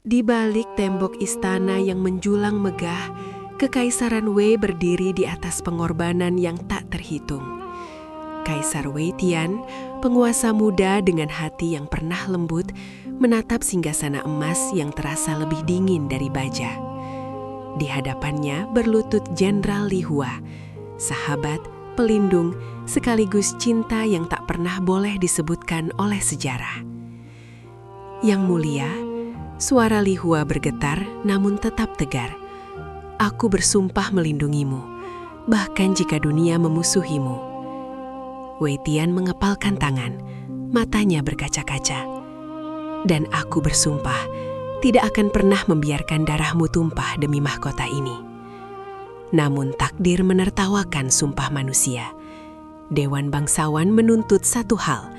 Di balik tembok istana yang menjulang megah, Kekaisaran Wei berdiri di atas pengorbanan yang tak terhitung. Kaisar Wei Tian, penguasa muda dengan hati yang pernah lembut, menatap singgasana emas yang terasa lebih dingin dari baja. Di hadapannya berlutut Jenderal Li Hua, sahabat, pelindung, sekaligus cinta yang tak pernah boleh disebutkan oleh sejarah. Yang mulia, suara Li Hua bergetar namun tetap tegar. Aku bersumpah melindungimu, bahkan jika dunia memusuhimu. Wei Tian mengepalkan tangan, matanya berkaca-kaca. Dan aku bersumpah, tidak akan pernah membiarkan darahmu tumpah demi mahkota ini. Namun takdir menertawakan sumpah manusia. Dewan bangsawan menuntut satu hal,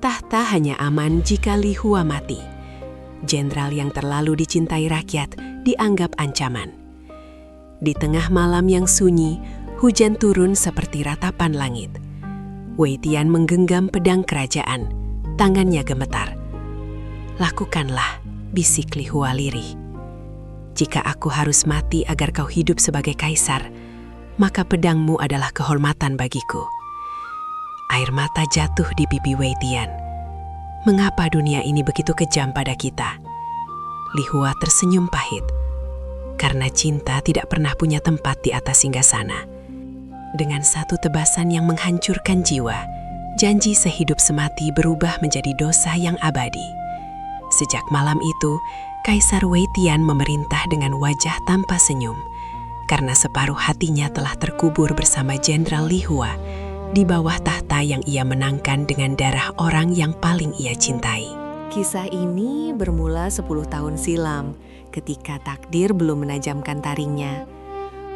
tahta hanya aman jika Li Hua mati. Jenderal yang terlalu dicintai rakyat dianggap ancaman. Di tengah malam yang sunyi, hujan turun seperti ratapan langit. Wei Tian menggenggam pedang kerajaan, tangannya gemetar. "Lakukanlah," bisik Li Hua lirih. "Jika aku harus mati agar kau hidup sebagai kaisar, maka pedangmu adalah kehormatan bagiku." Air mata jatuh di pipi Wei Tian. Mengapa dunia ini begitu kejam pada kita? Li Hua tersenyum pahit. Karena cinta tidak pernah punya tempat di atas singgasana. Dengan satu tebasan yang menghancurkan jiwa, janji sehidup semati berubah menjadi dosa yang abadi. Sejak malam itu, Kaisar Wei Tian memerintah dengan wajah tanpa senyum, karena separuh hatinya telah terkubur bersama Jenderal Li Hua di bawah tahta yang ia menangkan dengan darah orang yang paling ia cintai. Kisah ini bermula 10 tahun silam, ketika takdir belum menajamkan taringnya.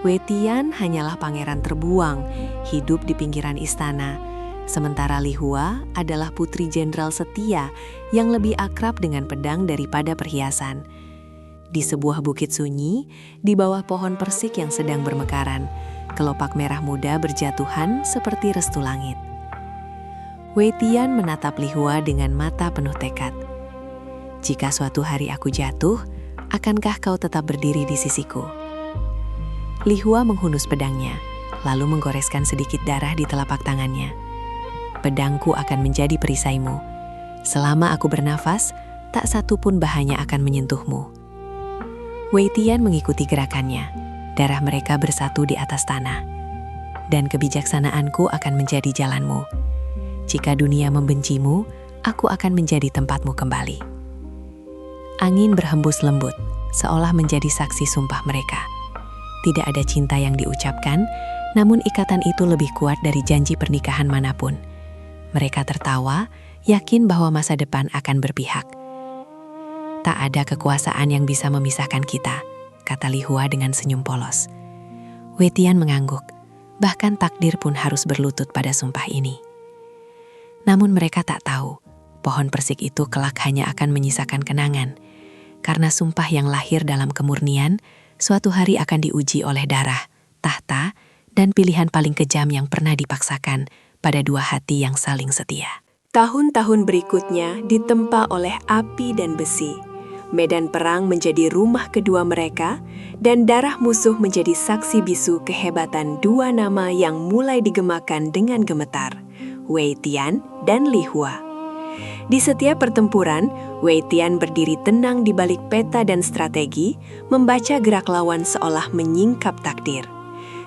Wei Tian hanyalah pangeran terbuang, hidup di pinggiran istana. Sementara Li Hua adalah putri jenderal setia yang lebih akrab dengan pedang daripada perhiasan. Di sebuah bukit sunyi, di bawah pohon persik yang sedang bermekaran, kelopak merah muda berjatuhan seperti restu langit. Wei Tian menatap Li Hua dengan mata penuh tekad. "Jika suatu hari aku jatuh, akankah kau tetap berdiri di sisiku?" Li Hua menghunus pedangnya, lalu menggoreskan sedikit darah di telapak tangannya. "Pedangku akan menjadi perisaimu. Selama aku bernafas, tak satu pun bahaya akan menyentuhmu." Wei Tian mengikuti gerakannya. Darah mereka bersatu di atas tanah. "Dan kebijaksanaanku akan menjadi jalanmu. Jika dunia membencimu, aku akan menjadi tempatmu kembali." Angin berhembus lembut, seolah menjadi saksi sumpah mereka. Tidak ada cinta yang diucapkan, namun ikatan itu lebih kuat dari janji pernikahan manapun. Mereka tertawa, yakin bahwa masa depan akan berpihak. "Tak ada kekuasaan yang bisa memisahkan kita," kata Li Hua dengan senyum polos. Wei Tian mengangguk, bahkan takdir pun harus berlutut pada sumpah ini. Namun mereka tak tahu, pohon persik itu kelak hanya akan menyisakan kenangan. Karena sumpah yang lahir dalam kemurnian, suatu hari akan diuji oleh darah, tahta, dan pilihan paling kejam yang pernah dipaksakan pada dua hati yang saling setia. Tahun-tahun berikutnya ditempa oleh api dan besi. Medan perang menjadi rumah kedua mereka, dan darah musuh menjadi saksi bisu kehebatan dua nama yang mulai digemakan dengan gemetar, Wei Tian dan Li Hua. Di setiap pertempuran, Wei Tian berdiri tenang di balik peta dan strategi, membaca gerak lawan seolah menyingkap takdir.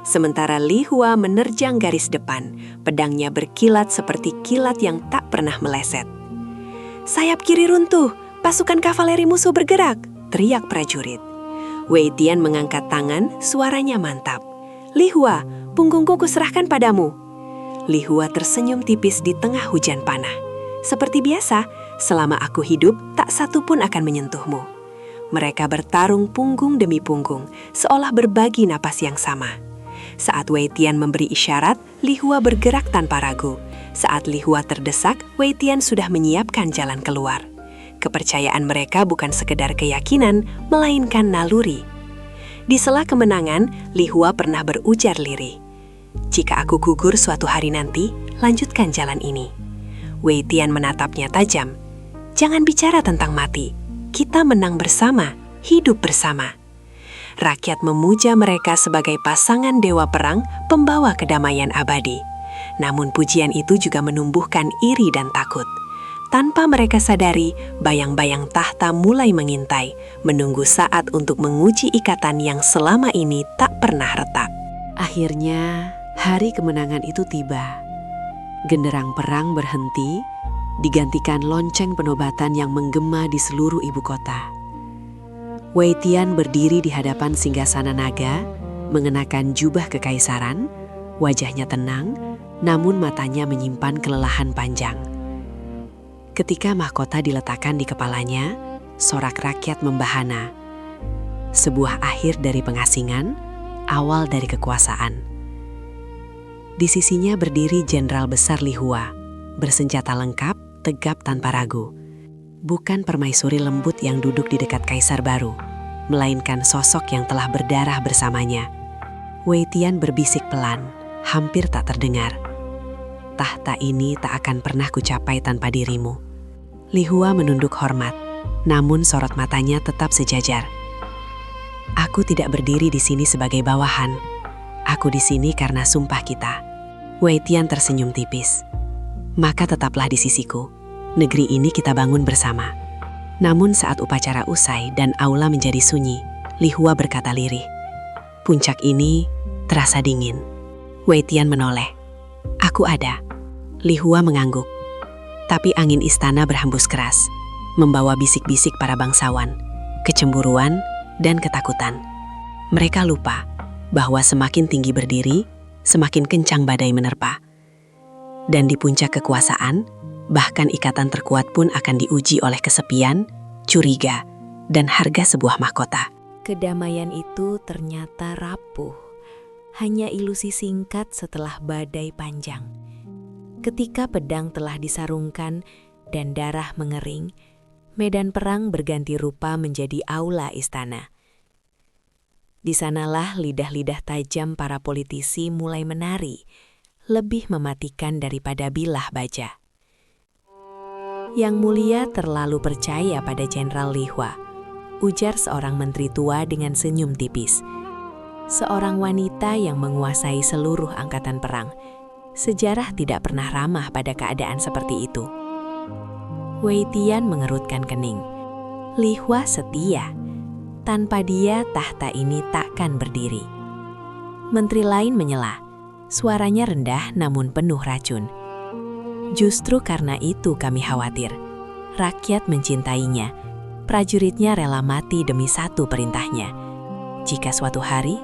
Sementara Li Hua menerjang garis depan, pedangnya berkilat seperti kilat yang tak pernah meleset. "Sayap kiri runtuh! Pasukan kavaleri musuh bergerak!" teriak prajurit. Wei Tian mengangkat tangan, suaranya mantap. "Li Hua, punggungku kuserahkan padamu." Li Hua tersenyum tipis di tengah hujan panah. "Seperti biasa, selama aku hidup, tak satu pun akan menyentuhmu." Mereka bertarung punggung demi punggung, seolah berbagi napas yang sama. Saat Wei Tian memberi isyarat, Li Hua bergerak tanpa ragu. Saat Li Hua terdesak, Wei Tian sudah menyiapkan jalan keluar. Kepercayaan mereka bukan sekedar keyakinan, melainkan naluri. Di sela kemenangan, Li Hua pernah berujar lirih, "Jika aku gugur suatu hari nanti, lanjutkan jalan ini." Wei Tian menatapnya tajam. "Jangan bicara tentang mati. Kita menang bersama," hidup bersama. Rakyat memuja mereka sebagai pasangan dewa perang pembawa kedamaian abadi. Namun pujian itu juga menumbuhkan iri dan takut. Tanpa mereka sadari, bayang-bayang tahta mulai mengintai, menunggu saat untuk menguji ikatan yang selama ini tak pernah retak. Akhirnya, hari kemenangan itu tiba. Genderang perang berhenti, digantikan lonceng penobatan yang menggema di seluruh ibu kota. Wei Tian berdiri di hadapan singgasana naga, mengenakan jubah kekaisaran, wajahnya tenang, namun matanya menyimpan kelelahan panjang. Ketika mahkota diletakkan di kepalanya, sorak rakyat membahana. Sebuah akhir dari pengasingan, awal dari kekuasaan. Di sisinya berdiri Jenderal Besar Li Hua, bersenjata lengkap, tegap tanpa ragu. Bukan permaisuri lembut yang duduk di dekat kaisar baru, melainkan sosok yang telah berdarah bersamanya. Wei Tian berbisik pelan, hampir tak terdengar. Tahta ini tak akan pernah kucapai tanpa dirimu. Li Hua menunduk hormat, namun sorot matanya tetap sejajar. Aku tidak berdiri di sini sebagai bawahan. Aku di sini karena sumpah kita. Wei Tian tersenyum tipis. Maka tetaplah di sisiku. Negeri ini kita bangun bersama. Namun saat upacara usai dan aula menjadi sunyi, Li Hua berkata lirih. Puncak ini terasa dingin. Wei Tian menoleh. Aku ada. Li Hua mengangguk. Tapi angin istana berhembus keras, membawa bisik-bisik para bangsawan, kecemburuan, dan ketakutan. Mereka lupa bahwa semakin tinggi berdiri, semakin kencang badai menerpa. Dan di puncak kekuasaan, bahkan ikatan terkuat pun akan diuji oleh kesepian, curiga, dan harga sebuah mahkota. Kedamaian itu ternyata rapuh, hanya ilusi singkat setelah badai panjang. Ketika pedang telah disarungkan dan darah mengering, medan perang berganti rupa menjadi aula istana. Di sanalah lidah-lidah tajam para politisi mulai menari, lebih mematikan daripada bilah baja. Yang Mulia terlalu percaya pada Jenderal Li Hua, ujar seorang menteri tua dengan senyum tipis. Seorang wanita yang menguasai seluruh angkatan perang, sejarah tidak pernah ramah pada keadaan seperti itu. Wei Tian mengerutkan kening. Li Hua setia. Tanpa dia, tahta ini takkan berdiri. Menteri lain menyela. Suaranya rendah namun penuh racun. Justru karena itu kami khawatir. Rakyat mencintainya. Prajuritnya rela mati demi satu perintahnya. Jika suatu hari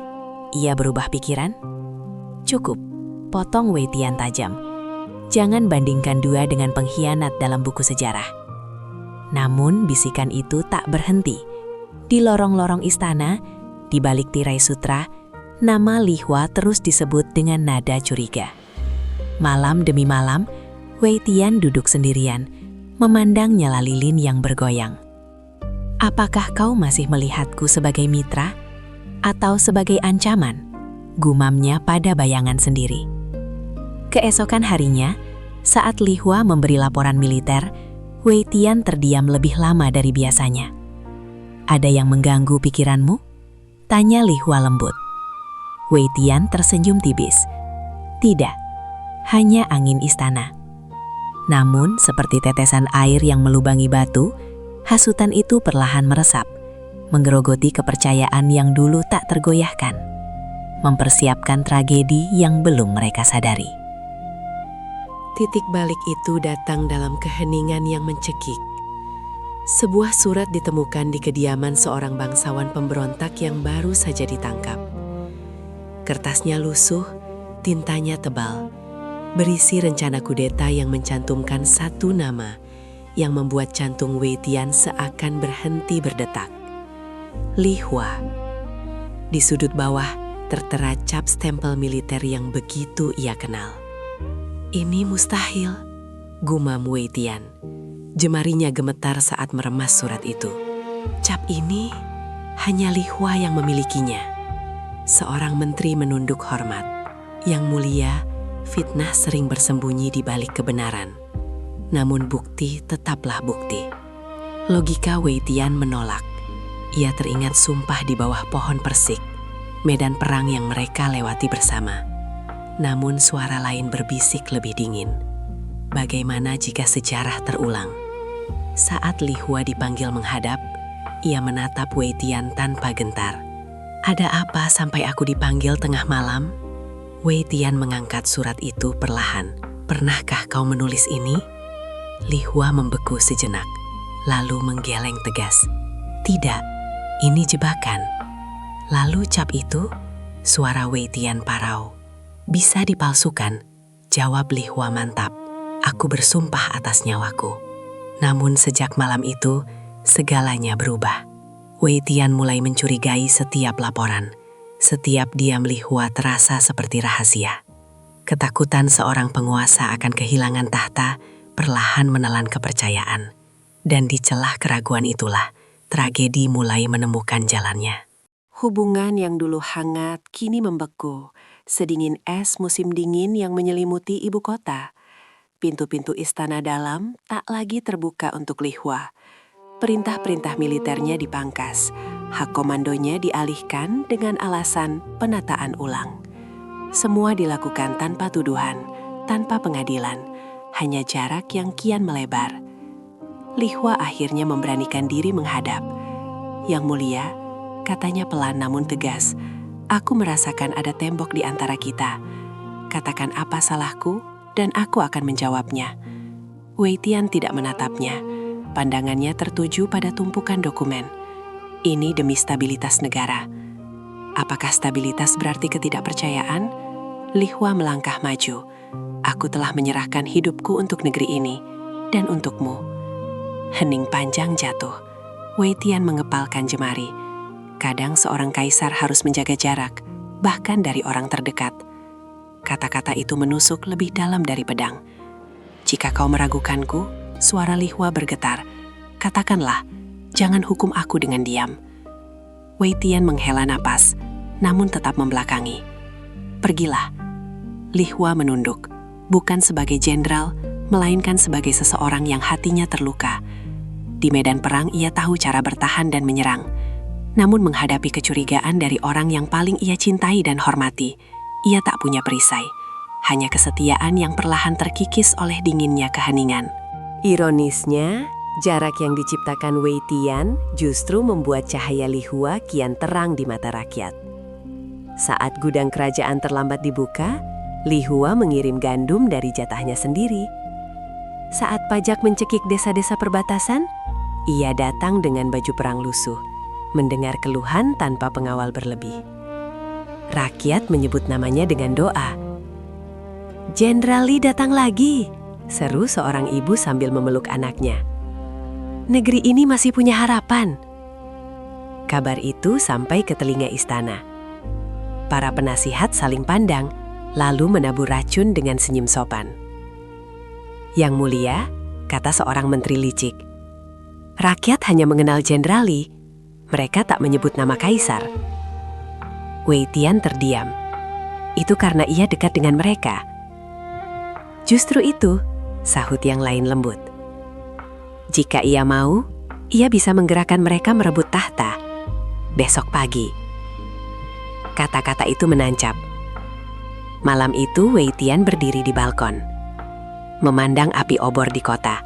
ia berubah pikiran, cukup, potong Wei Tian tajam. Jangan bandingkan dia dengan pengkhianat dalam buku sejarah. Namun bisikan itu tak berhenti. Di lorong-lorong istana, di balik tirai sutra, nama Li Hua terus disebut dengan nada curiga. Malam demi malam, Wei Tian duduk sendirian, memandang nyala lilin yang bergoyang. Apakah kau masih melihatku sebagai mitra atau sebagai ancaman? Gumamnya pada bayangan sendiri. Keesokan harinya, saat Li Hua memberi laporan militer, Wei Tian terdiam lebih lama dari biasanya. Ada yang mengganggu pikiranmu? Tanya Li Hua lembut. Wei Tian tersenyum tipis. Tidak, hanya angin istana. Namun, seperti tetesan air yang melubangi batu, hasutan itu perlahan meresap, menggerogoti kepercayaan yang dulu tak tergoyahkan, mempersiapkan tragedi yang belum mereka sadari. Titik balik itu datang dalam keheningan yang mencekik. Sebuah surat ditemukan di kediaman seorang bangsawan pemberontak yang baru saja ditangkap. Kertasnya lusuh, tintanya tebal, berisi rencana kudeta yang mencantumkan satu nama yang membuat jantung Wei Tian seakan berhenti berdetak. Li Hua. Di sudut bawah tertera cap stempel militer yang begitu ia kenal. Ini mustahil, gumam Wei Tian. Jemarinya gemetar saat meremas surat itu. Cap ini hanya Li Hua yang memilikinya. Seorang menteri menunduk hormat. Yang Mulia, fitnah sering bersembunyi di balik kebenaran. Namun bukti tetaplah bukti. Logika Wei Tian menolak. Ia teringat sumpah di bawah pohon persik, medan perang yang mereka lewati bersama. Namun suara lain berbisik lebih dingin. Bagaimana jika sejarah terulang? Saat Li Hua dipanggil menghadap, ia menatap Wei Tian tanpa gentar. "Ada apa sampai aku dipanggil tengah malam?" Wei Tian mengangkat surat itu perlahan. "Pernahkah kau menulis ini?" Li Hua membeku sejenak, lalu menggeleng tegas. "Tidak, ini jebakan." "Lalu cap itu?" Suara Wei Tian parau. "Bisa dipalsukan," jawab Li Hua mantap. "Aku bersumpah atas nyawaku." Namun sejak malam itu, segalanya berubah. Wei Tian mulai mencurigai setiap laporan. Setiap diam Li Hua terasa seperti rahasia. Ketakutan seorang penguasa akan kehilangan tahta perlahan menelan kepercayaan. Dan di celah keraguan itulah, tragedi mulai menemukan jalannya. Hubungan yang dulu hangat kini membeku, sedingin es musim dingin yang menyelimuti ibu kota. Pintu-pintu istana dalam tak lagi terbuka untuk Li Hua. Perintah-perintah militernya dipangkas, hak komandonya dialihkan dengan alasan penataan ulang. Semua dilakukan tanpa tuduhan, tanpa pengadilan, hanya jarak yang kian melebar. Li Hua akhirnya memberanikan diri menghadap. "Yang mulia," katanya pelan namun tegas, "aku merasakan ada tembok di antara kita. Katakan apa salahku, dan aku akan menjawabnya." Wei Tian tidak menatapnya. Pandangannya tertuju pada tumpukan dokumen. Ini demi stabilitas negara. Apakah stabilitas berarti ketidakpercayaan? Li Hua melangkah maju. "Aku telah menyerahkan hidupku untuk negeri ini, dan untukmu." Hening panjang jatuh. Wei Tian mengepalkan jemari. Kadang seorang kaisar harus menjaga jarak, bahkan dari orang terdekat. Kata-kata itu menusuk lebih dalam dari pedang. "Jika kau meragukanku," suara Li Hua bergetar, "katakanlah, jangan hukum aku dengan diam." Wei Tian menghela napas, namun tetap membelakangi. "Pergilah." Li Hua menunduk, bukan sebagai jenderal, melainkan sebagai seseorang yang hatinya terluka. Di medan perang ia tahu cara bertahan dan menyerang. Namun menghadapi kecurigaan dari orang yang paling ia cintai dan hormati, ia tak punya perisai, hanya kesetiaan yang perlahan terkikis oleh dinginnya keheningan. Ironisnya, jarak yang diciptakan Wei Tian justru membuat cahaya Li Hua kian terang di mata rakyat. Saat gudang kerajaan terlambat dibuka, Li Hua mengirim gandum dari jatahnya sendiri. Saat pajak mencekik desa-desa perbatasan, ia datang dengan baju perang lusuh, mendengar keluhan tanpa pengawal berlebih. Rakyat menyebut namanya dengan doa. "Jenderal Li datang lagi," seru seorang ibu sambil memeluk anaknya. "Negeri ini masih punya harapan." Kabar itu sampai ke telinga istana. Para penasihat saling pandang, lalu menabur racun dengan senyum sopan. "Yang mulia," kata seorang menteri licik, "rakyat hanya mengenal Jenderal Li, mereka tak menyebut nama kaisar." Wei Tian terdiam. "Itu karena ia dekat dengan mereka." "Justru itu," sahut yang lain lembut. "Jika ia mau, ia bisa menggerakkan mereka merebut tahta. Besok pagi." Kata-kata itu menancap. Malam itu Wei Tian berdiri di balkon, memandang api obor di kota.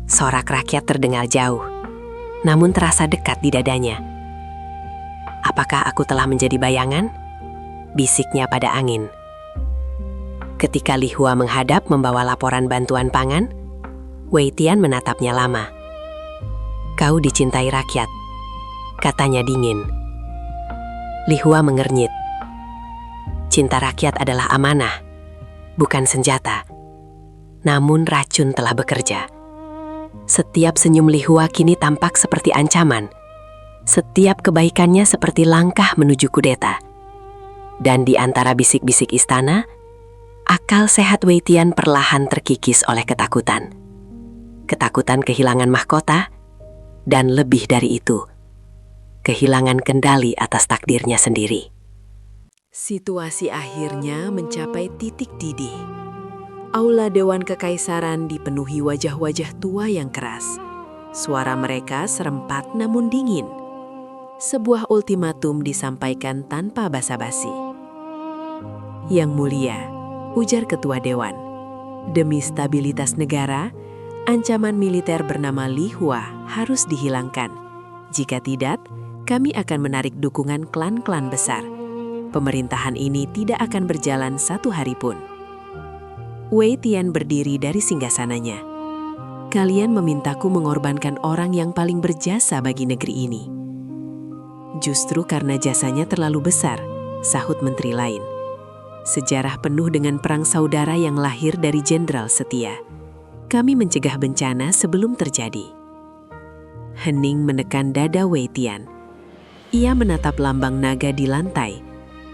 Sorak rakyat terdengar jauh, namun terasa dekat di dadanya. "Apakah aku telah menjadi bayangan?" bisiknya pada angin. Ketika Li Hua menghadap membawa laporan bantuan pangan, Wei Tian menatapnya lama. "Kau dicintai rakyat," katanya dingin. Li Hua mengernyit. Cinta rakyat adalah amanah, bukan senjata. Namun racun telah bekerja. Setiap senyum Li Hua kini tampak seperti ancaman. Setiap kebaikannya seperti langkah menuju kudeta. Dan di antara bisik-bisik istana, akal sehat Wei Tian perlahan terkikis oleh ketakutan. Ketakutan kehilangan mahkota, dan lebih dari itu, kehilangan kendali atas takdirnya sendiri. Situasi akhirnya mencapai titik didih. Aula Dewan Kekaisaran dipenuhi wajah-wajah tua yang keras. Suara mereka serempat namun dingin. Sebuah ultimatum disampaikan tanpa basa-basi. Yang mulia, ujar Ketua Dewan, demi stabilitas negara, ancaman militer bernama Li Hua harus dihilangkan. Jika tidak, kami akan menarik dukungan klan-klan besar. Pemerintahan ini tidak akan berjalan satu hari pun. Wei Tian berdiri dari singgasananya. Kalian memintaku mengorbankan orang yang paling berjasa bagi negeri ini. Justru karena jasanya terlalu besar, sahut menteri lain. Sejarah penuh dengan perang saudara yang lahir dari jenderal setia. Kami mencegah bencana sebelum terjadi. Hening menekan dada Wei Tian. Ia menatap lambang naga di lantai,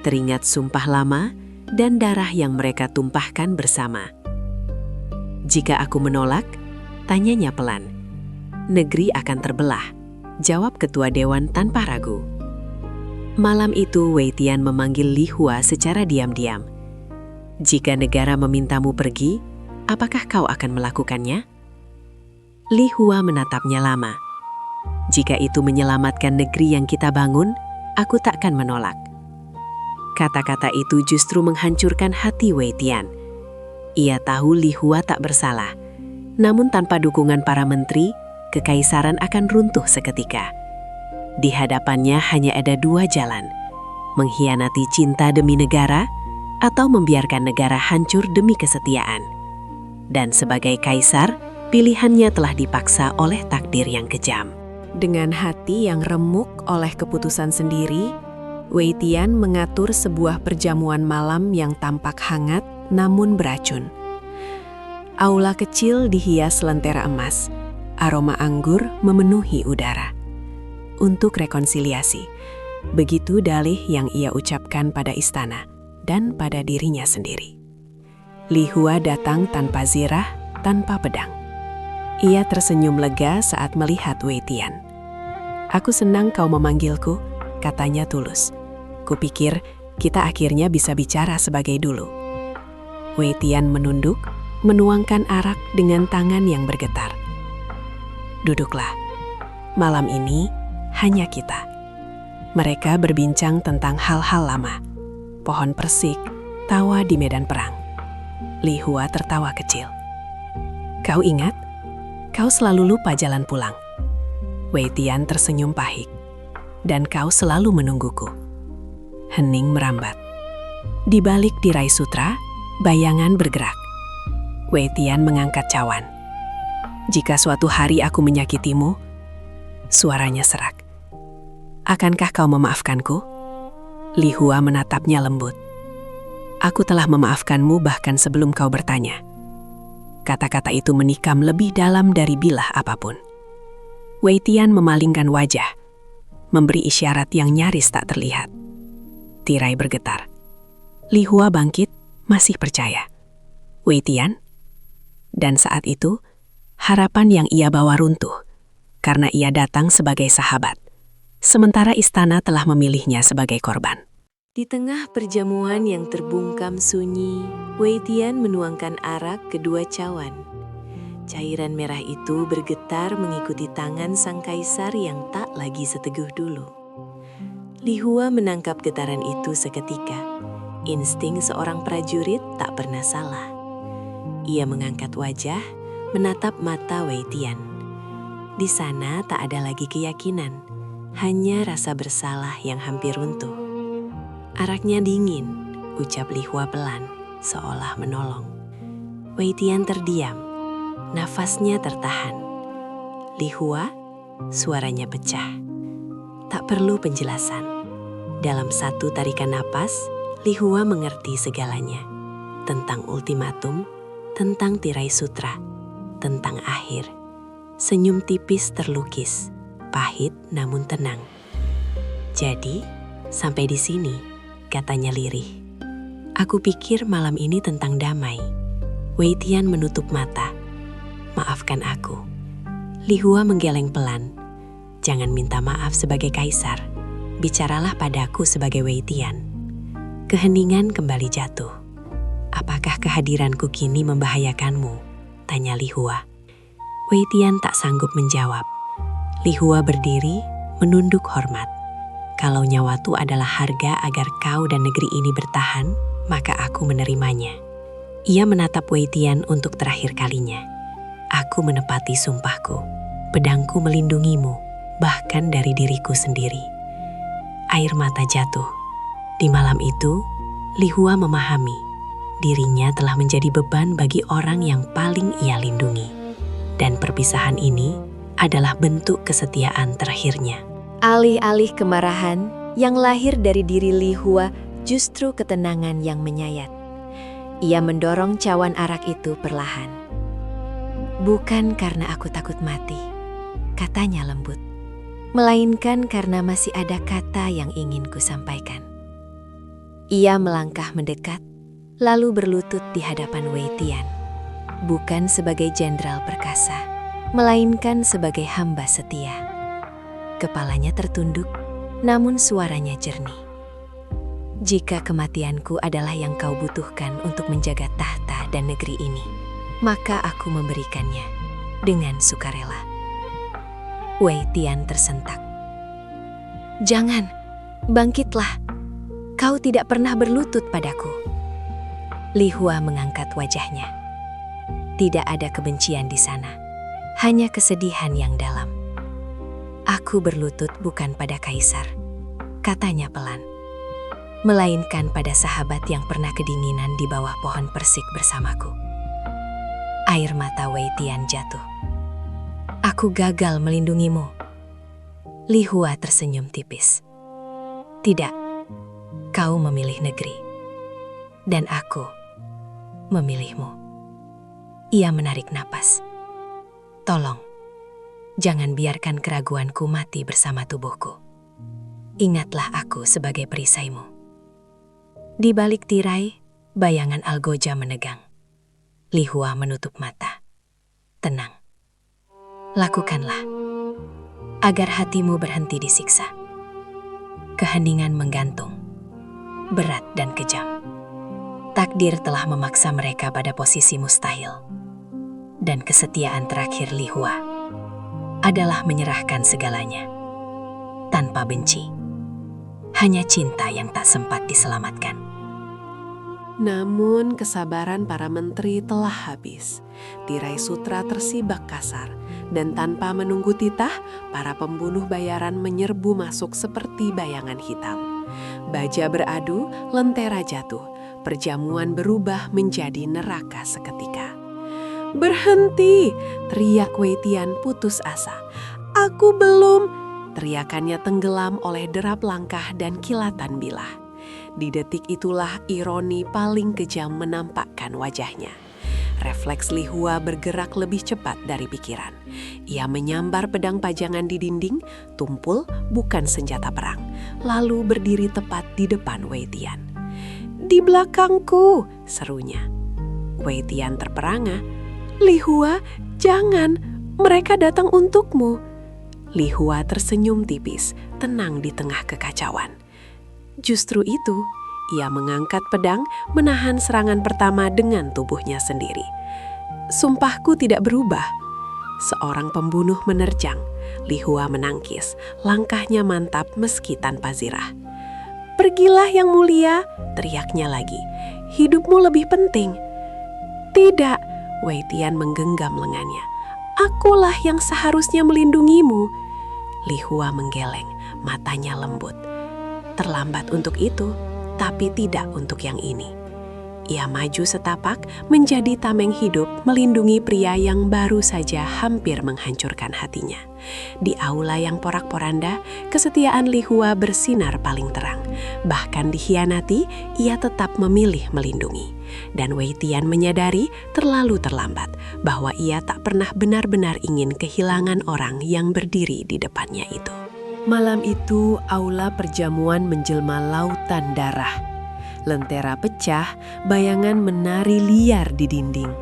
teringat sumpah lama dan darah yang mereka tumpahkan bersama. Jika aku menolak, tanyanya pelan. Negeri akan terbelah, jawab Ketua Dewan tanpa ragu. Malam itu Wei Tian memanggil Li Hua secara diam-diam. Jika negara memintamu pergi, apakah kau akan melakukannya? Li Hua menatapnya lama. Jika itu menyelamatkan negeri yang kita bangun, aku takkan menolak. Kata-kata itu justru menghancurkan hati Wei Tian. Ia tahu Li Hua tak bersalah, namun tanpa dukungan para menteri, kekaisaran akan runtuh seketika. Di hadapannya hanya ada dua jalan, mengkhianati cinta demi negara atau membiarkan negara hancur demi kesetiaan. Dan sebagai kaisar, pilihannya telah dipaksa oleh takdir yang kejam. Dengan hati yang remuk oleh keputusan sendiri, Wei Tian mengatur sebuah perjamuan malam yang tampak hangat namun beracun. Aula kecil dihias lentera emas, aroma anggur memenuhi udara. Untuk rekonsiliasi, begitu dalih yang ia ucapkan pada istana dan pada dirinya sendiri. Li Hua datang tanpa zirah, tanpa pedang. Ia tersenyum lega saat melihat Wei Tian. Aku senang kau memanggilku, katanya tulus. Kupikir kita akhirnya bisa bicara sebagai dulu. Wei Tian menunduk, menuangkan arak dengan tangan yang bergetar. Duduklah. Malam ini hanya kita. Mereka berbincang tentang hal-hal lama. Pohon persik, tawa di medan perang. Li Hua tertawa kecil. Kau ingat? Kau selalu lupa jalan pulang. Wei Tian tersenyum pahit. Dan kau selalu menungguku. Hening merambat. Di balik tirai sutra, bayangan bergerak. Wei Tian mengangkat cawan. Jika suatu hari aku menyakitimu, suaranya serak. Akankah kau memaafkanku? Li Hua menatapnya lembut. Aku telah memaafkanmu bahkan sebelum kau bertanya. Kata-kata itu menikam lebih dalam dari bilah apapun. Wei Tian memalingkan wajah, memberi isyarat yang nyaris tak terlihat. Tirai bergetar. Li Hua bangkit, masih percaya. Wei Tian? Dan saat itu, harapan yang ia bawa runtuh, karena ia datang sebagai sahabat. Sementara istana telah memilihnya sebagai korban. Di tengah perjamuan yang terbungkam sunyi, Wei Tian menuangkan arak kedua cawan. Cairan merah itu bergetar mengikuti tangan sang kaisar yang tak lagi seteguh dulu. Li Hua menangkap getaran itu seketika. Insting seorang prajurit tak pernah salah. Ia mengangkat wajah, menatap mata Wei Tian. Di sana tak ada lagi keyakinan. Hanya rasa bersalah yang hampir runtuh. Araknya dingin, ucap Li Hua pelan, seolah menolong. Wei Tian terdiam, nafasnya tertahan. Li Hua, suaranya pecah. Tak perlu penjelasan. Dalam satu tarikan napas, Li Hua mengerti segalanya. Tentang ultimatum, tentang tirai sutra, tentang akhir. Senyum tipis terlukis. Pahit namun tenang. Jadi, sampai di sini, katanya lirih. Aku pikir malam ini tentang damai. Wei Tian menutup mata. Maafkan aku. Li Hua menggeleng pelan. Jangan minta maaf sebagai kaisar. Bicaralah padaku sebagai Wei Tian. Keheningan kembali jatuh. Apakah kehadiranku kini membahayakanmu? Tanya Li Hua. Wei Tian tak sanggup menjawab. Li Hua berdiri, menunduk hormat. Kalau nyawaku adalah harga agar kau dan negeri ini bertahan, maka aku menerimanya. Ia menatap Wei Tian untuk terakhir kalinya. Aku menepati sumpahku. Pedangku melindungimu, bahkan dari diriku sendiri. Air mata jatuh. Di malam itu, Li Hua memahami dirinya telah menjadi beban bagi orang yang paling ia lindungi. Dan perpisahan ini adalah bentuk kesetiaan terakhirnya. Alih-alih kemarahan yang lahir dari diri Li Hua, justru ketenangan yang menyayat. Ia mendorong cawan arak itu perlahan. "Bukan karena aku takut mati," katanya lembut, "melainkan karena masih ada kata yang ingin kusampaikan." Ia melangkah mendekat, lalu berlutut di hadapan Wei Tian. Bukan sebagai jenderal perkasa, melainkan sebagai hamba setia. Kepalanya tertunduk, namun suaranya jernih. "Jika kematianku adalah yang kau butuhkan untuk menjaga tahta dan negeri ini, maka aku memberikannya dengan sukarela." Wei Tian tersentak. "Jangan, bangkitlah. Kau tidak pernah berlutut padaku." Li Hua mengangkat wajahnya. Tidak ada kebencian di sana, hanya kesedihan yang dalam. "Aku berlutut bukan pada kaisar," katanya pelan, "melainkan pada sahabat yang pernah kedinginan di bawah pohon persik bersamaku." Air mata Wei Tian jatuh. "Aku gagal melindungimu." Li Hua tersenyum tipis. "Tidak, kau memilih negeri, dan aku memilihmu." Ia menarik napas. "Tolong, jangan biarkan keraguanku mati bersama tubuhku. Ingatlah aku sebagai perisaimu." Di balik tirai, bayangan Algoja menegang. Li Hua menutup mata. "Tenang. Lakukanlah, agar hatimu berhenti disiksa." Keheningan menggantung, berat dan kejam. Takdir telah memaksa mereka pada posisi mustahil. Dan kesetiaan terakhir Li Hua adalah menyerahkan segalanya. Tanpa benci, hanya cinta yang tak sempat diselamatkan. Namun kesabaran para menteri telah habis. Tirai sutra tersibak kasar, dan tanpa menunggu titah, para pembunuh bayaran menyerbu masuk seperti bayangan hitam. Baja beradu, lentera jatuh, perjamuan berubah menjadi neraka seketika. "Berhenti!" teriak Wei Tian putus asa. "Aku belum!" Teriakannya tenggelam oleh derap langkah dan kilatan bilah. Di detik itulah ironi paling kejam menampakkan wajahnya. Refleks Li Hua bergerak lebih cepat dari pikiran. Ia menyambar pedang pajangan di dinding, tumpul bukan senjata perang, lalu berdiri tepat di depan Wei Tian. "Di belakangku!" serunya. Wei Tian terperangah. "Li Hua, jangan! Mereka datang untukmu." Li Hua tersenyum tipis, tenang di tengah kekacauan. Justru itu, ia mengangkat pedang, menahan serangan pertama dengan tubuhnya sendiri. "Sumpahku tidak berubah." Seorang pembunuh menerjang. Li Hua menangkis, langkahnya mantap meski tanpa zirah. "Pergilah yang mulia," teriaknya lagi. "Hidupmu lebih penting." "Tidak," Wei Tian menggenggam lengannya. "Akulah yang seharusnya melindungimu." Li Hua menggeleng, matanya lembut. Terlambat untuk itu, tapi tidak untuk yang ini. Ia maju setapak, menjadi tameng hidup melindungi pria yang baru saja hampir menghancurkan hatinya. Di aula yang porak-poranda, kesetiaan Li Hua bersinar paling terang. Bahkan dikhianati, ia tetap memilih melindungi. Dan Wei Tian menyadari terlalu terlambat bahwa ia tak pernah benar-benar ingin kehilangan orang yang berdiri di depannya itu. Malam itu, aula perjamuan menjelma lautan darah. Lentera pecah, bayangan menari liar di dinding.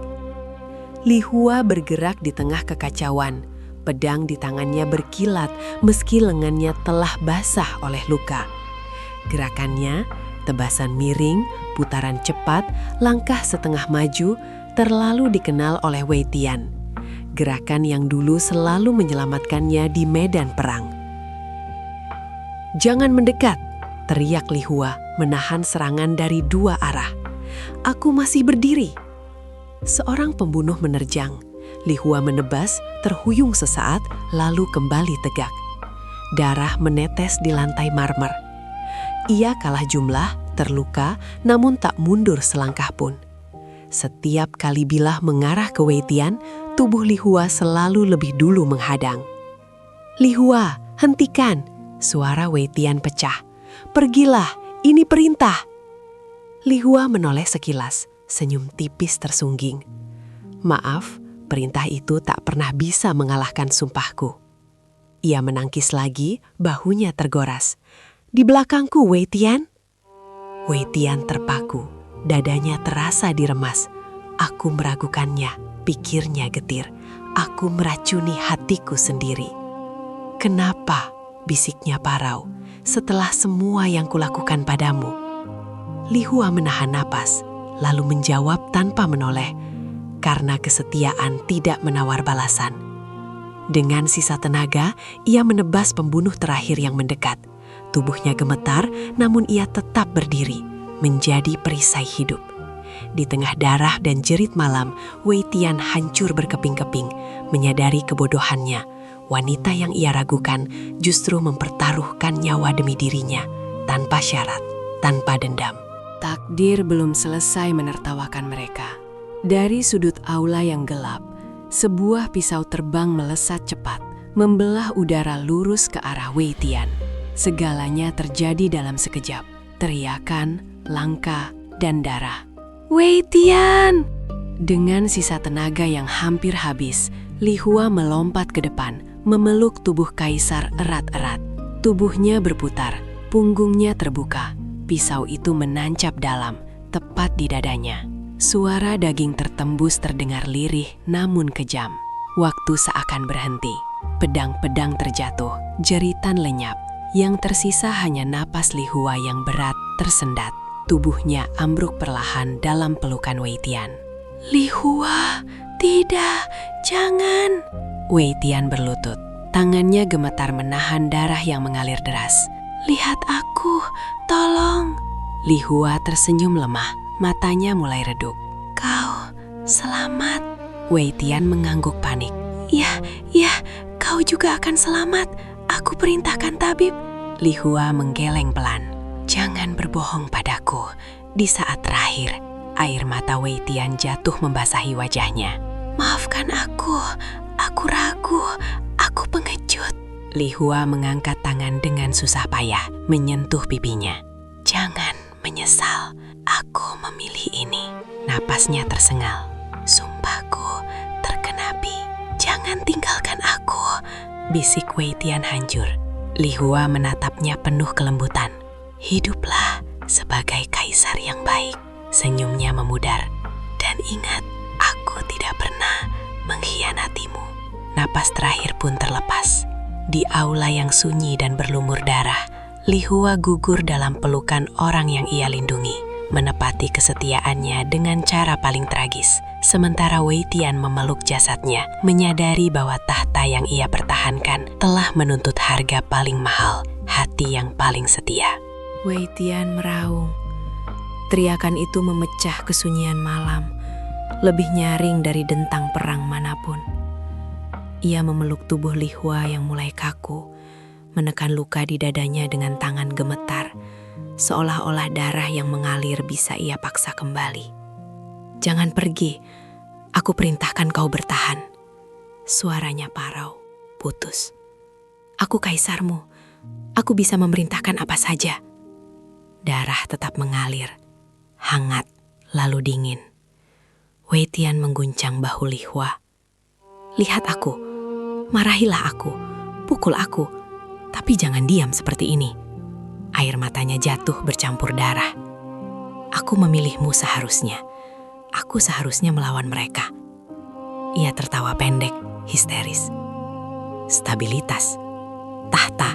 Li Hua bergerak di tengah kekacauan. Pedang di tangannya berkilat meski lengannya telah basah oleh luka. Gerakannya, tebasan miring, putaran cepat, langkah setengah maju, terlalu dikenal oleh Wei Tian. Gerakan yang dulu selalu menyelamatkannya di medan perang. Jangan mendekat, teriak Lihua menahan serangan dari dua arah. Aku masih berdiri. Seorang pembunuh menerjang. Lihua menebas, terhuyung sesaat, lalu kembali tegak. Darah menetes di lantai marmer. Ia kalah jumlah, terluka, namun tak mundur selangkah pun. Setiap kali bilah mengarah ke Wei Tian, tubuh Lihua selalu lebih dulu menghadang. "Lihua, hentikan!" Suara Wei Tian pecah. "Pergilah, ini perintah!" Lihua menoleh sekilas, senyum tipis tersungging. "Maaf, perintah itu tak pernah bisa mengalahkan sumpahku." Ia menangkis lagi, bahunya tergoras. "Di belakangku, Wei Tian." Wei Tian terpaku, dadanya terasa diremas. "Aku meragukannya," pikirnya getir. "Aku meracuni hatiku sendiri." "Kenapa?" bisiknya parau. "Setelah semua yang kulakukan padamu." Lihua menahan napas, lalu menjawab tanpa menoleh, "Karena kesetiaan tidak menawar balasan." Dengan sisa tenaga, ia menebas pembunuh terakhir yang mendekat. Tubuhnya gemetar, namun ia tetap berdiri, menjadi perisai hidup. Di tengah darah dan jerit malam, Wei Tian hancur berkeping-keping, menyadari kebodohannya. Wanita yang ia ragukan justru mempertaruhkan nyawa demi dirinya, tanpa syarat, tanpa dendam. Takdir belum selesai menertawakan mereka. Dari sudut aula yang gelap, sebuah pisau terbang melesat cepat, membelah udara lurus ke arah Wei Tian. Segalanya terjadi dalam sekejap. Teriakan, langkah, dan darah. "Wei Tian!" Dengan sisa tenaga yang hampir habis, Lihua melompat ke depan, memeluk tubuh kaisar erat-erat. Tubuhnya berputar, punggungnya terbuka. Pisau itu menancap dalam, tepat di dadanya. Suara daging tertembus terdengar lirih namun kejam. Waktu seakan berhenti. Pedang-pedang terjatuh, jeritan lenyap. Yang tersisa hanya napas Lihua yang berat tersendat. Tubuhnya ambruk perlahan dalam pelukan Wei Tian. "Lihua, tidak, jangan!" Wei Tian berlutut. Tangannya gemetar menahan darah yang mengalir deras. "Lihat aku, tolong!" Lihua tersenyum lemah, matanya mulai redup. "Kau selamat." Wei Tian mengangguk panik. Ya, kau juga akan selamat. Aku perintahkan tabib." Lihua menggeleng pelan. "Jangan berbohong padaku." Di saat terakhir, air mata Wei Tian jatuh membasahi wajahnya. "Maafkan aku ragu, aku pengecut." Lihua mengangkat tangan dengan susah payah, menyentuh pipinya. "Jangan menyesal, aku memilih ini." Napasnya tersengal. "Sumpahku tergenapi, jangan tinggalkan aku." Bisik Wei Tian hancur. Lihua menatapnya penuh kelembutan. "Hiduplah sebagai kaisar yang baik." Senyumnya memudar. "Dan ingat, aku tidak pernah mengkhianatimu." Napas terakhir pun terlepas. Di aula yang sunyi dan berlumur darah, Lihua gugur dalam pelukan orang yang ia lindungi, menepati kesetiaannya dengan cara paling tragis. Sementara Wei Tian memeluk jasadnya, menyadari bahwa tahta yang ia pertahankan telah menuntut harga paling mahal, hati yang paling setia. Wei Tian meraung. Teriakan itu memecah kesunyian malam, lebih nyaring dari dentang perang manapun. Ia memeluk tubuh Lihua yang mulai kaku, menekan luka di dadanya dengan tangan gemetar, seolah-olah darah yang mengalir bisa ia paksa kembali. "Jangan pergi, aku perintahkan kau bertahan." Suaranya parau, putus. "Aku kaisarmu, aku bisa memerintahkan apa saja." Darah tetap mengalir, hangat lalu dingin. Wei Tian mengguncang bahu Lihua. "Lihat aku, marahilah aku, pukul aku, tapi jangan diam seperti ini." Air matanya jatuh bercampur darah. "Aku memilihmu seharusnya. Aku seharusnya melawan mereka." Ia tertawa pendek, histeris. "Stabilitas, tahta,"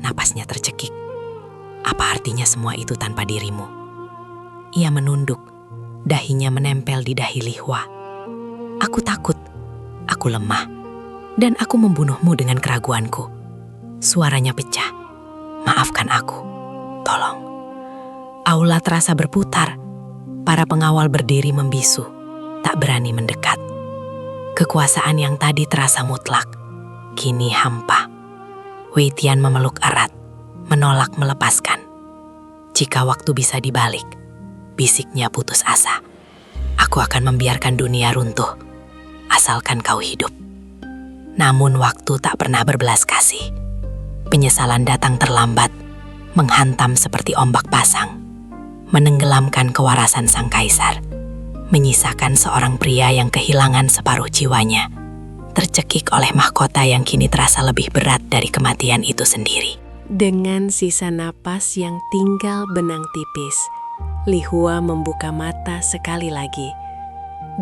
napasnya tercekik. "Apa artinya semua itu tanpa dirimu?" Ia menunduk, dahinya menempel di dahi Lihua. "Aku takut, aku lemah, dan aku membunuhmu dengan keraguanku." Suaranya pecah. "Maafkan maafkan aku. Tolong. Aula terasa berputar. Para pengawal berdiri membisu, tak berani mendekat. Kekuasaan yang tadi terasa mutlak, kini hampa. Wei Tian memeluk erat, menolak melepaskan. Jika waktu bisa dibalik, bisiknya putus asa. Aku akan membiarkan dunia runtuh, asalkan kau hidup. Namun waktu tak pernah berbelas kasih. Penyesalan datang terlambat, menghantam seperti ombak pasang, menenggelamkan kewarasan sang kaisar, menyisakan seorang pria yang kehilangan separuh jiwanya, tercekik oleh mahkota yang kini terasa lebih berat dari kematian itu sendiri. Dengan sisa napas yang tinggal benang tipis, Li Hua membuka mata sekali lagi.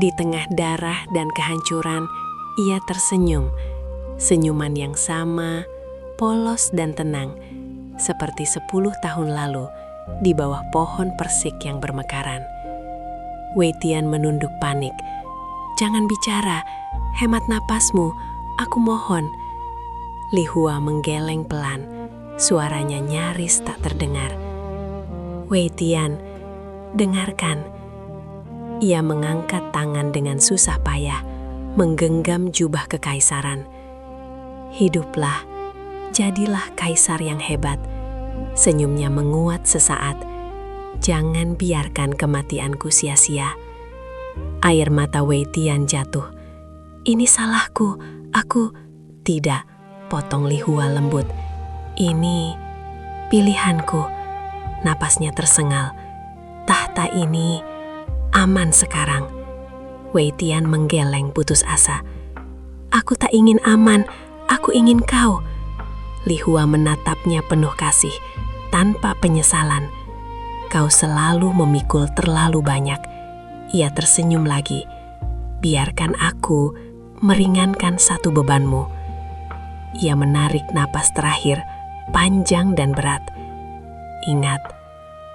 Di tengah darah dan kehancuran, ia tersenyum. Senyuman yang sama, polos dan tenang, seperti 10 tahun lalu di bawah pohon persik yang bermekaran. Wei Tian menunduk panik. "Jangan bicara, hemat napasmu, aku mohon." Li Hua menggeleng pelan, suaranya nyaris tak terdengar. "Wei Tian, dengarkan." Ia mengangkat tangan dengan susah payah, menggenggam jubah kekaisaran. "Hiduplah, jadilah kaisar yang hebat." Senyumnya menguat sesaat. "Jangan biarkan kematianku sia-sia." Air mata Wei Tian jatuh. "Ini salahku, aku..." "Tidak," potong Li Hua lembut. "Ini pilihanku." Napasnya tersengal. "Tahta ini aman sekarang." Wei Tian menggeleng putus asa. "Aku tak ingin aman, aku ingin kau." Li Hua menatapnya penuh kasih, tanpa penyesalan. "Kau selalu memikul terlalu banyak." Ia tersenyum lagi. "Biarkan aku meringankan satu bebanmu." Ia menarik napas terakhir, panjang dan berat. "Ingat,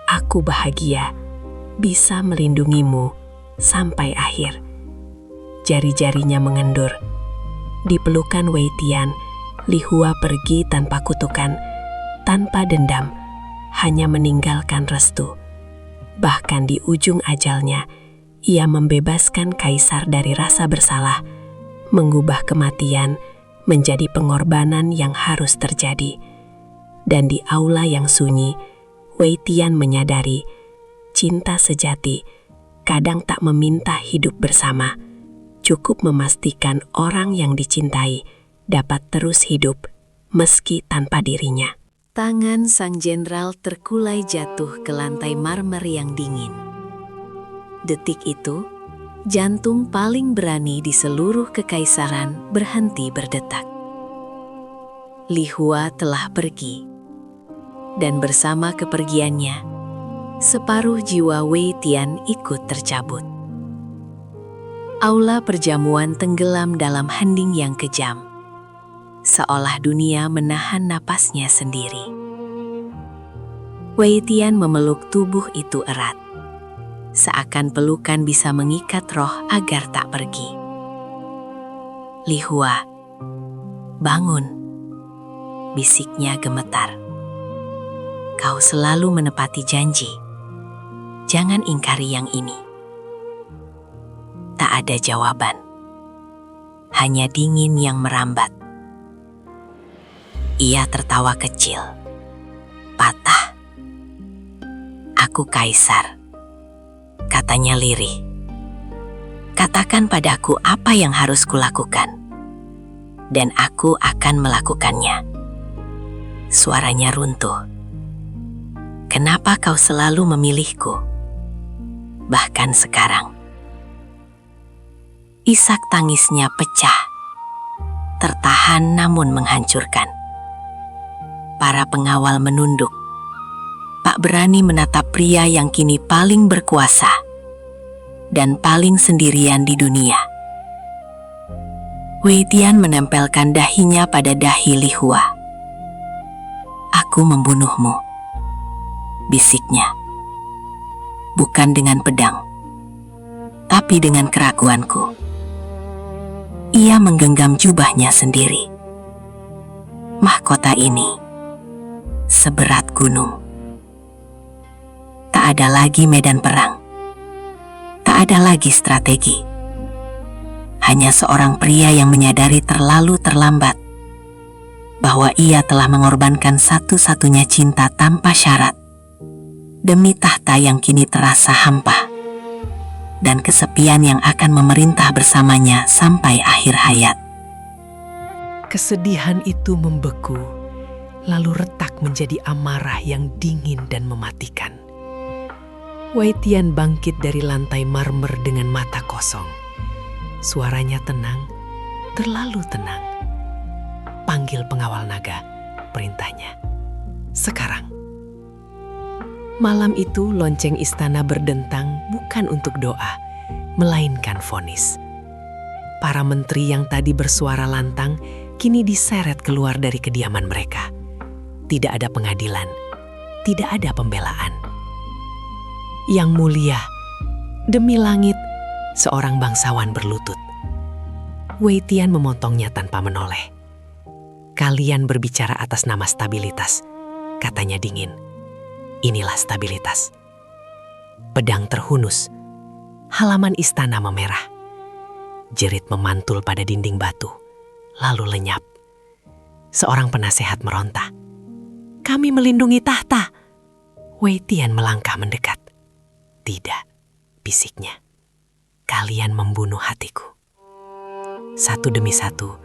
aku bahagia bisa melindungimu sampai akhir." Jari-jarinya mengendur. Di pelukan Wei Tian, Li Hua pergi tanpa kutukan, tanpa dendam, hanya meninggalkan restu. Bahkan di ujung ajalnya, ia membebaskan kaisar dari rasa bersalah, mengubah kematian menjadi pengorbanan yang harus terjadi. Dan di aula yang sunyi, Wei Tian menyadari cinta sejati kadang tak meminta hidup bersama, cukup memastikan orang yang dicintai dapat terus hidup meski tanpa dirinya. Tangan sang jenderal terkulai jatuh ke lantai marmer yang dingin. Detik itu, jantung paling berani di seluruh kekaisaran berhenti berdetak. Li Hua telah pergi, dan bersama kepergiannya, separuh jiwa Wei Tian ikut tercabut. Aula perjamuan tenggelam dalam hening yang kejam, seolah dunia menahan napasnya sendiri. Wei Tian memeluk tubuh itu erat, seakan pelukan bisa mengikat roh agar tak pergi. "Li Hua, bangun," bisiknya gemetar. "Kau selalu menepati janji. Jangan ingkari yang ini." Tak ada jawaban, hanya dingin yang merambat. Ia tertawa kecil, patah. "Aku kaisar," katanya lirih. "Katakan padaku apa yang harus kulakukan, dan aku akan melakukannya." Suaranya runtuh. "Kenapa kau selalu memilihku? Bahkan sekarang." Isak tangisnya pecah, tertahan namun menghancurkan. Para pengawal menunduk, tak berani menatap pria yang kini paling berkuasa dan paling sendirian di dunia. Wei Tian menempelkan dahinya pada dahi Li Hua. "Aku membunuhmu," bisiknya. "Bukan dengan pedang, tapi dengan keraguanku." Ia menggenggam jubahnya sendiri. Mahkota ini seberat gunung. Tak ada lagi medan perang. Tak ada lagi strategi. Hanya seorang pria yang menyadari terlalu terlambat bahwa ia telah mengorbankan satu-satunya cinta tanpa syarat demi tahta yang kini terasa hampa dan kesepian yang akan memerintah bersamanya sampai akhir hayat. Kesedihan itu membeku, lalu retak menjadi amarah yang dingin dan mematikan. Wei Tian bangkit dari lantai marmer dengan mata kosong. Suaranya tenang, terlalu tenang. Panggil pengawal naga, perintahnya. Sekarang. Malam itu lonceng istana berdentang bukan untuk doa, melainkan vonis. Para menteri yang tadi bersuara lantang kini diseret keluar dari kediaman mereka. Tidak ada pengadilan, tidak ada pembelaan. Yang mulia, demi langit, seorang bangsawan berlutut. Wei Tian memotongnya tanpa menoleh. Kalian berbicara atas nama stabilitas, katanya dingin. Inilah stabilitas. Pedang terhunus, halaman istana memerah. Jerit memantul pada dinding batu, lalu lenyap. Seorang penasehat meronta. Kami melindungi tahta. Wei Tian melangkah mendekat. Tidak, bisiknya. Kalian membunuh hatiku. Satu demi satu,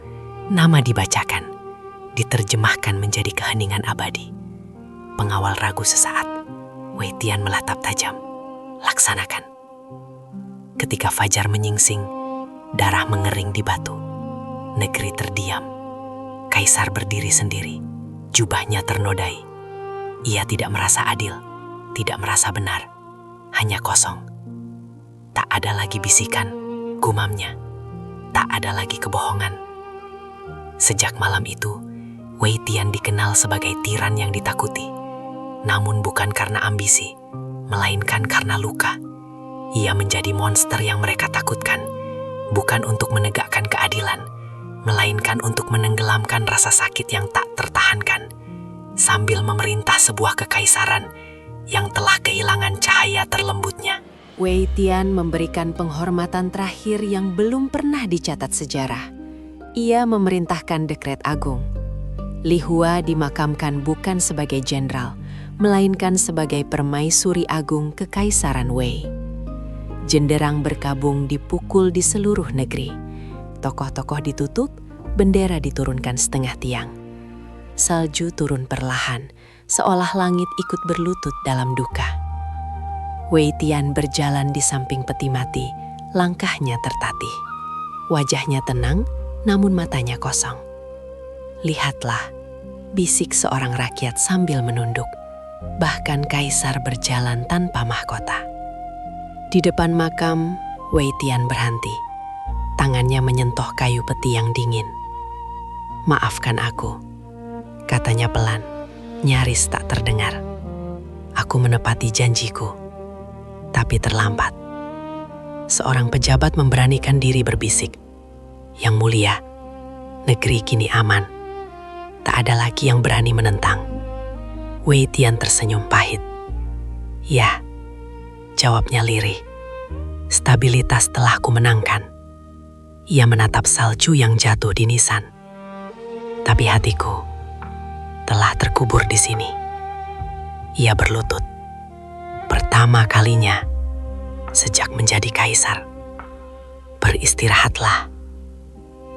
nama dibacakan, diterjemahkan menjadi keheningan abadi. Pengawal ragu sesaat. Wei Tian melatap tajam. Laksanakan. Ketika fajar menyingsing, darah mengering di batu. Negeri terdiam. Kaisar berdiri sendiri. Jubahnya ternodai. Ia tidak merasa adil, tidak merasa benar. Hanya kosong. Tak ada lagi bisikan, gumamnya. Tak ada lagi kebohongan. Sejak malam itu, Wei Tian dikenal sebagai tiran yang ditakuti. Namun bukan karena ambisi, melainkan karena luka. Ia menjadi monster yang mereka takutkan, bukan untuk menegakkan keadilan, melainkan untuk menenggelamkan rasa sakit yang tak tertahankan, sambil memerintah sebuah kekaisaran yang telah kehilangan cahaya terlembutnya. Wei Tian memberikan penghormatan terakhir yang belum pernah dicatat sejarah. Ia memerintahkan dekret agung. Li Hua dimakamkan bukan sebagai jenderal, melainkan sebagai permaisuri agung Kekaisaran Wei. Jenderang berkabung dipukul di seluruh negeri. Tokoh-tokoh ditutup, bendera diturunkan setengah tiang. Salju turun perlahan, seolah langit ikut berlutut dalam duka. Wei Tian berjalan di samping peti mati, langkahnya tertatih. Wajahnya tenang, namun matanya kosong. Lihatlah, bisik seorang rakyat sambil menunduk. Bahkan kaisar berjalan tanpa mahkota. Di depan makam, Wei Tian berhenti. Tangannya menyentuh kayu peti yang dingin. Maafkan aku, katanya pelan, nyaris tak terdengar. Aku menepati janjiku, tapi terlambat. Seorang pejabat memberanikan diri berbisik. Yang mulia, negeri kini aman. Tak ada lagi yang berani menentang. Wei Tian tersenyum pahit. Ya, jawabnya lirih. Stabilitas telah kumenangkan. Ia menatap salju yang jatuh di nisan. Tapi hatiku telah terkubur di sini. Ia berlutut. Pertama kalinya sejak menjadi kaisar. Beristirahatlah,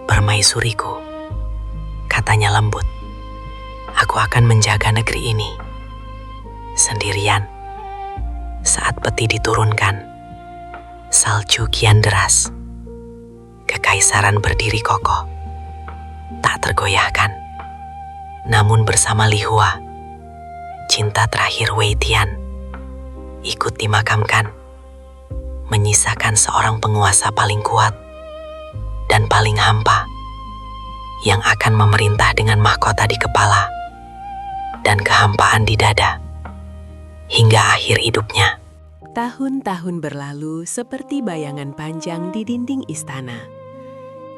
permaisuriku, katanya lembut. Aku akan menjaga negeri ini sendirian. Saat peti diturunkan, salju kian deras. Kekaisaran berdiri kokoh, tak tergoyahkan. Namun bersama Li Hua, cinta terakhir Wei Tian ikut dimakamkan, menyisakan seorang penguasa paling kuat dan paling hampa yang akan memerintah dengan mahkota di kepala dan kehampaan di dada hingga akhir hidupnya. Tahun-tahun berlalu seperti bayangan panjang di dinding istana.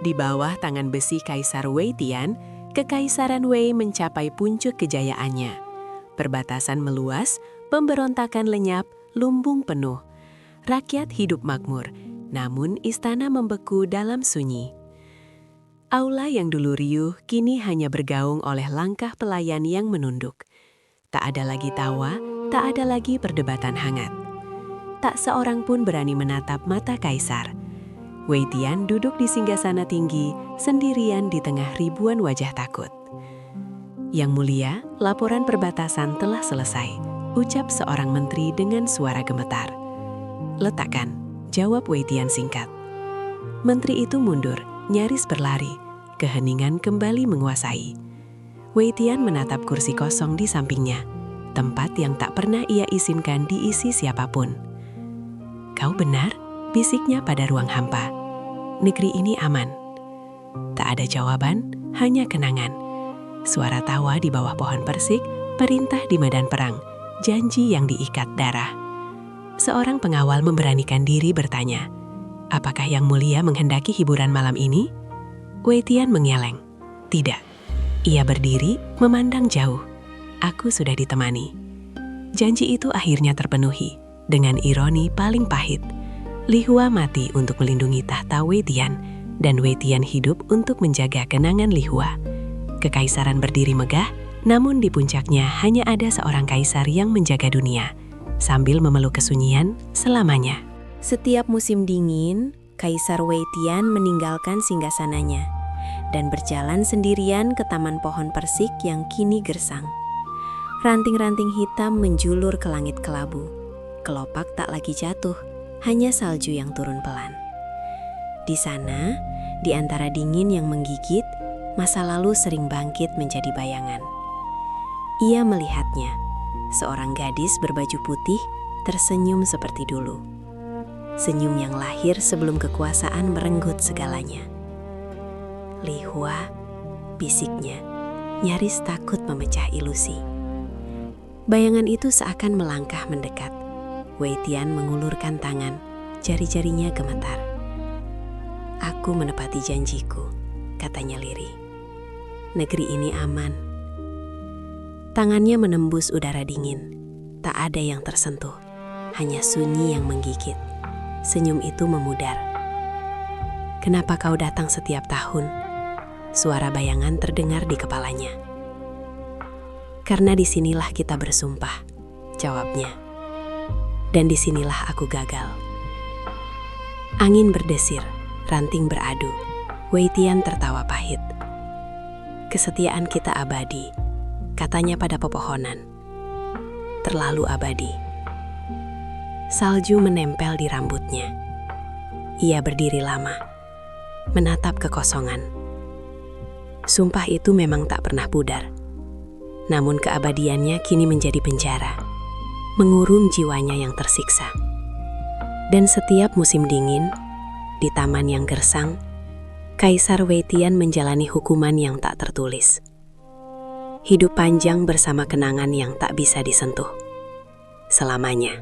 Di bawah tangan besi Kaisar Wei Tian, Kekaisaran Wei mencapai puncak kejayaannya. Perbatasan meluas, pemberontakan lenyap, lumbung penuh. Rakyat hidup makmur, namun istana membeku dalam sunyi. Aula yang dulu riuh kini hanya bergaung oleh langkah pelayan yang menunduk. Tak ada lagi tawa, tak ada lagi perdebatan hangat. Tak seorang pun berani menatap mata kaisar. Wei Tian duduk di singgasana tinggi, sendirian di tengah ribuan wajah takut. Yang mulia, laporan perbatasan telah selesai, ucap seorang menteri dengan suara gemetar. Letakkan, jawab Wei Tian singkat. Menteri itu mundur, nyaris berlari, keheningan kembali menguasai. Wei Tian menatap kursi kosong di sampingnya, tempat yang tak pernah ia izinkan diisi siapapun. Kau benar, bisiknya pada ruang hampa. Negeri ini aman. Tak ada jawaban, hanya kenangan. Suara tawa di bawah pohon persik, perintah di medan perang, janji yang diikat darah. Seorang pengawal memberanikan diri bertanya, apakah Yang Mulia menghendaki hiburan malam ini? Wei Tian mengeleng. Tidak. Ia berdiri, memandang jauh. Aku sudah ditemani. Janji itu akhirnya terpenuhi. Dengan ironi paling pahit, Li Hua mati untuk melindungi tahta Wei Tian, dan Wei Tian hidup untuk menjaga kenangan Li Hua. Kekaisaran berdiri megah, namun di puncaknya hanya ada seorang kaisar yang menjaga dunia, sambil memeluk kesunyian selamanya. Setiap musim dingin, Kaisar Wei Tian meninggalkan singgasananya dan berjalan sendirian ke taman pohon persik yang kini gersang. Ranting-ranting hitam menjulur ke langit kelabu. Kelopak tak lagi jatuh, hanya salju yang turun pelan. Di sana, di antara dingin yang menggigit, masa lalu sering bangkit menjadi bayangan. Ia melihatnya, seorang gadis berbaju putih tersenyum seperti dulu. Senyum yang lahir sebelum kekuasaan merenggut segalanya. Li Hua, bisiknya, nyaris takut memecah ilusi. Bayangan itu seakan melangkah mendekat. Wei Tian mengulurkan tangan, jari-jarinya gemetar. Aku menepati janjiku, katanya lirih. Negeri ini aman. Tangannya menembus udara dingin. Tak ada yang tersentuh, hanya sunyi yang menggigit. Senyum itu memudar. Kenapa kau datang setiap tahun? Suara bayangan terdengar di kepalanya. Karena disinilah kita bersumpah, jawabnya. Dan disinilah aku gagal. Angin berdesir, ranting beradu. Wei Tian tertawa pahit. Kesetiaan kita abadi, katanya pada pepohonan. Terlalu abadi. Salju menempel di rambutnya. Ia berdiri lama, menatap kekosongan. Sumpah itu memang tak pernah pudar. Namun keabadiannya kini menjadi penjara, mengurung jiwanya yang tersiksa. Dan setiap musim dingin, di taman yang gersang, Kaisar Wei Tian menjalani hukuman yang tak tertulis. Hidup panjang bersama kenangan yang tak bisa disentuh. Selamanya.